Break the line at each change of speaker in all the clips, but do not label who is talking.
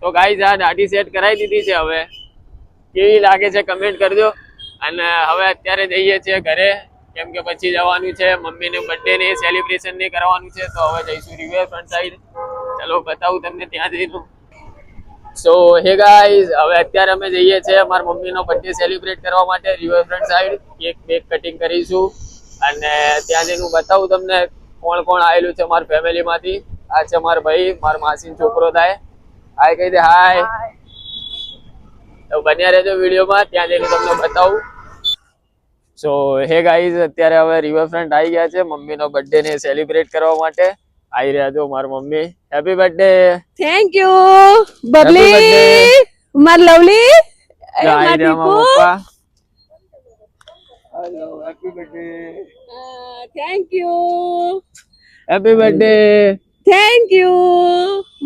તો ગાઈઝ આ દાઢી સેટ કરાવી દીધી છે. હવે કેવી લાગે છે કમેન્ટ કરજો. અને હવે અત્યારે જઈએ છીએ ઘરે, કેમ કે પછી જવાનું છે મમ્મીને બર્થડે ને સેલિબ્રેશન ને કરવાનું છે. તો હવે જઈશું રિવરફ્રન્ટ સાઈડ. ચલો બતાવું તમને ત્યાં જઈને. સો હે ગાઈઝ, હવે અત્યારે અમે જઈએ છીએ અમારા મમ્મીનો બર્થડે સેલિબ્રેટ કરવા માટે રિવરફ્રન્ટ સાઈડ. કેક કટિંગ કરીશું અને ત્યાં જઈને હું બતાવું તમને કોણ કોણ આવેલું છે મારા ફેમિલી માંથી. આ છે મારા ભાઈ, મારા માસીનો છોકરો થાય. હાય કહી દે હાય. તો બન્યા રહેજો વિડીયોમાં, ત્યાં જઈને તમને બતાવું. સો હે ગાઈઝ, અત્યારે હવે રિવરફ્રન્ટ આવી ગયા છે મમ્મીનો બર્થડે ને સેલિબ્રેટ કરવા માટે. આવી રહ્યા છો મારા મમ્મી. Happy birthday.
Thank you bubbly, માર લવલી.
આવી રહ્યા પપ્પા. Hello happy birthday.
Thank you
happy birthday.
Thank you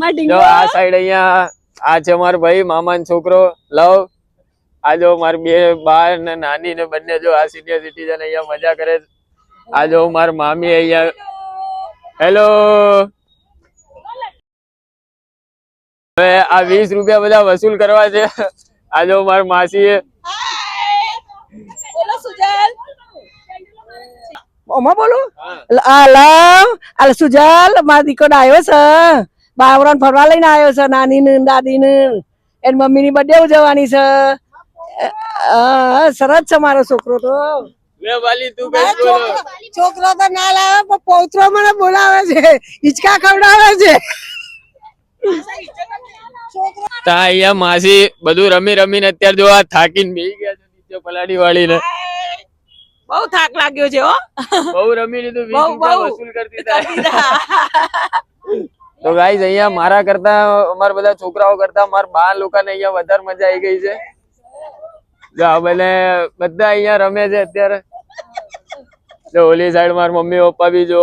માર
જો
ડીંગો.
આ સાઈડ અહીંયા આ છે મારો ભાઈ, મામાનો છોકરો લવ. આ જો મારી બે બા ને નાની ને બંને જો આ સિનિયર સિટીઝન અહીંયા મજા કરે. આ જો મારી મામી અહીંયા. હેલો. હવે આ 20 રૂપિયા બધા વસૂલ કરવા છે. આ જો મારી માસી.
બોલો સુજલ. ઓમાં બોલો. આ સુજલ માર દીકરો આવ્યો છે, બાવરાન ફરવા લઈને આવ્યો છે. નાની ને દાદી ને એની મમ્મી ની બર્થડે ઉજવવાની છે. સરસ છે મારો છોકરો. તો
લે વાલી તું કઈ બોલો.
છોકરો તો ના લાવે પણ પૌત્રો મને બોલાવે છે, હિચકા ખવડાવે છે.
તા અહીંયા માસી બધું રમી રમીને અત્યારે જો આ થાકીને બેસી ગયા છે નીચે પલાડી વાળીને.
બહુ થાક લાગ્યો છે હો.
બહુ રમી લીધું, 20 રૂપિયા વસૂલ કરતી હતા. તો ગાઈઝ અહીંયા મારા કરતા અમારા બધા છોકરાઓ કરતા મારા બા લોકોને અહીંયા વધારે મજા આવી ગઈ છે. જો બધા અહીંયા રમે છે અત્યારે. જો ઓલી સાઈડ મારા મમ્મી પપ્પા બી જો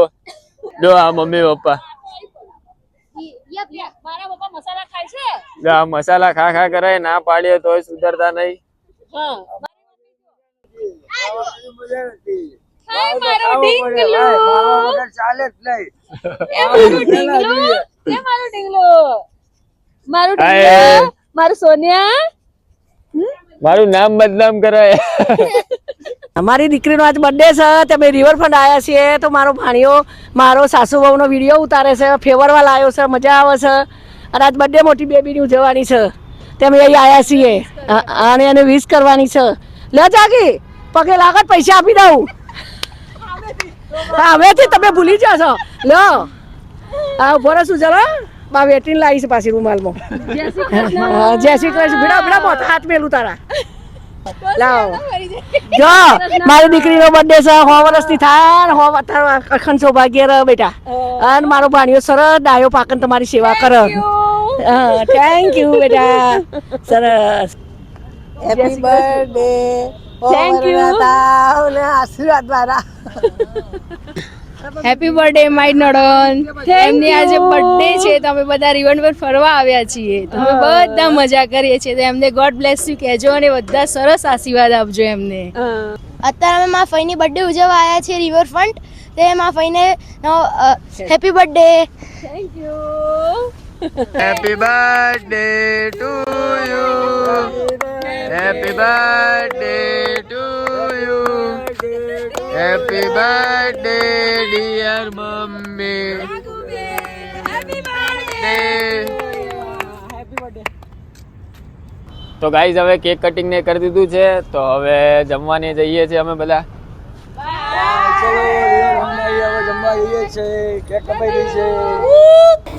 આ મમ્મી પપ્પા. આ મસાલા ખા ખા કરે, ના પાડીએ તોય સુધરતા નહીં.
મારું સોનિયા
મારું નામ બદનામ કરાય.
અમારી દીકરીનો આજ બર્થડે છે, તમે રિવરફ્રન્ટ આવ્યા છીએ. તો મારો ભાણિયો મારો સાસુ વહુનો વિડીયો ઉતારે છે, ફેવરવા લાવ્યો છે, મજા આવે છે. અને આજ બર્થડે મોટી બેબીની ઉજવવાની છે, તમે અહીં આવ્યા છીએ અને એને વિશ કરવાની છે. લે જાગી પગે લાગત પૈસા આપી દઉં. હા હવેથી તમે ભૂલી જશો. લો હા ઉભો રહે શું જરા બા વેટીને લાવી છે પાછી રૂમાલમાં. જય શ્રી કૃષ્ણ. ભીડા ભીડા મોટા હાથ મેલું તારા. લાવ જો મારી દીકરીનો બર્થડે છે, 100 વર્ષની થાય. 100 અખંડ સૌભાગ્ય રહે બેટા. અને મારો ભાણિયો સરસ ડાયો પાકન તમારી સેવા કરે. થેન્ક યુ બેટા. સરસ.
Happy birthday.
Thank you.
આશીર્વાદ મારા.
હેપી બર્થડે માય નડન. એમની આજે બર્થડે છે તો અમે બધા રિવન પર ફરવા આવ્યા છીએ. તો અમે બધા મજા કરીએ છીએ. તો એમને ગોડ બ્લેસ યુ કહેજો અને બધા સરસ આશીર્વાદ આપજો એમને.
અત્યારે અમે મારા ફઈની બર્થડે ઉજવવા આવ્યા છીએ રિવરફ્રન્ટ. તે મારા ફઈને happy birthday.
Thank you.
Happy birthday to you. Happy birthday to you. Happy birthday dear mummy. તો ગાઈઝ હવે કેક કટિંગ ને કરી દીધું છે. તો હવે જમવાની જઈએ છીએ અમે બધા.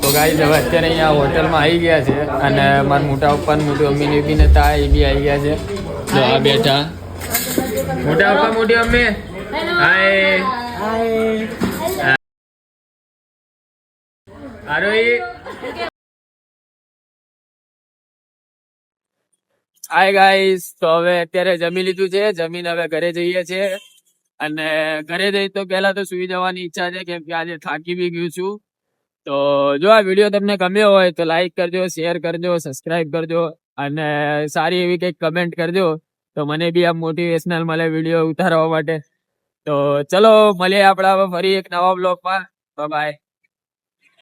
તો ગાઈઝ હવે અત્યારે અહીંયા હોટલમાં આવી ગયા છે અને મારા મોટા પપ્પા ને મોટી મમ્મી બી નતા, એ બી આવી ગયા છે. જો આ બેઠા મોટા પપ્પા મોટી મમ્મી. હાય આરોહી. હાય ગાઈસ, તો હવે અત્યારે જમી લીધું છે. જમીન હવે ઘરે જઈએ છીએ અને ઘરે જઈ તો પહેલા તો સુઈ જવાની ઈચ્છા છે, કેમ કે આજે થાકી બી ગયું છું. તો જો આ વિડીયો તમને ગમ્યો હોય તો લાઈક કરજો, શેર કરજો, સબસ્ક્રાઇબ કરજો અને સારી એવી કંઈક કમેન્ટ કરજો તો મને બી આમ મોટિવેશનલ મળે વિડીયો ઉતારવા માટે. તો ચલો મળીએ આપણા ફરી એક નવા બ્લોગમાં. Bye bye.